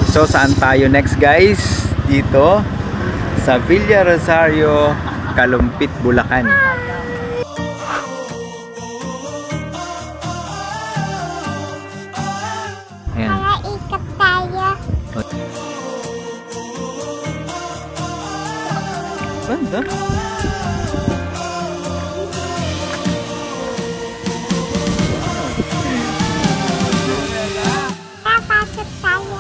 So saan tayo next guys? Dito sa Villa Rosario, Kalumpit, Bulacan. Ayan. Ikot tayo. Ganda. Papasok tayo.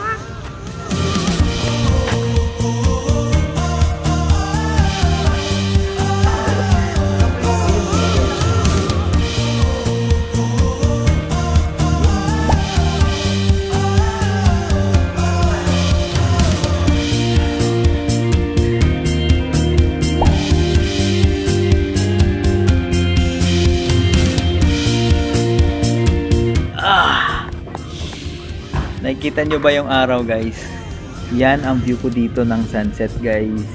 Nakikita nyo ba yung araw guys? Yan ang view ko dito ng sunset guys.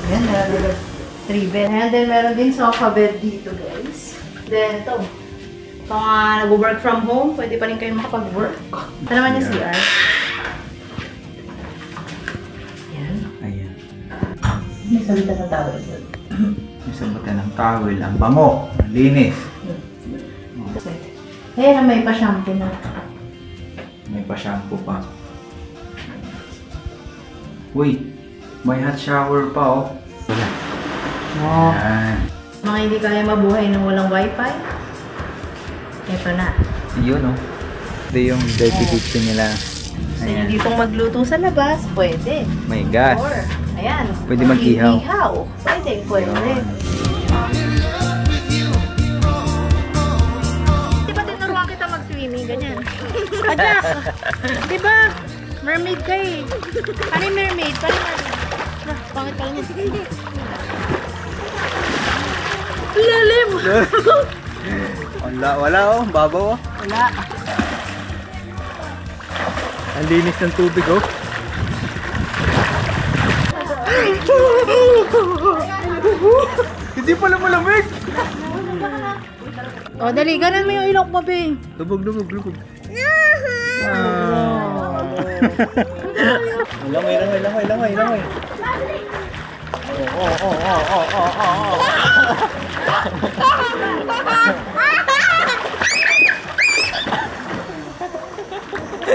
Yan, meron 3 bed. And then meron din sofa bed dito guys. Then ito. Kung nag-work from home, pwede pa rin kayo makapag-work. Ito naman yung CR. May sabutan ng towel. May sabutan ng towel. Ang bango. Ang linis. Kaya na may pa-shampoo na. May pa-shampoo pa. Uy! May hot shower pa oh. Oh. Yan. Mga hindi kaya mabuhay nang walang wifi. Ito na. Yun oh. Ito yung dirty kitchen nila. So hindi pong magluto sa labas, pwede. May gas. Or, ayan. Pwede mag-ihaw. Pwede, pwede. Di ba tinuruan kita mag-swimming? Ganyan. Ajak! Di ba? Mermaid ka eh. Ano yung mermaid? Paano mermaid? Pangit pala niya. Lalim! Wala oh. Babaw oh. Wala. Ang linis ng tubig oh. Hindi pala malamig. O, dali. Ganon mo yung ilok mo, Bing. Lubog. Langoy.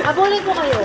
Abulin ko kayo.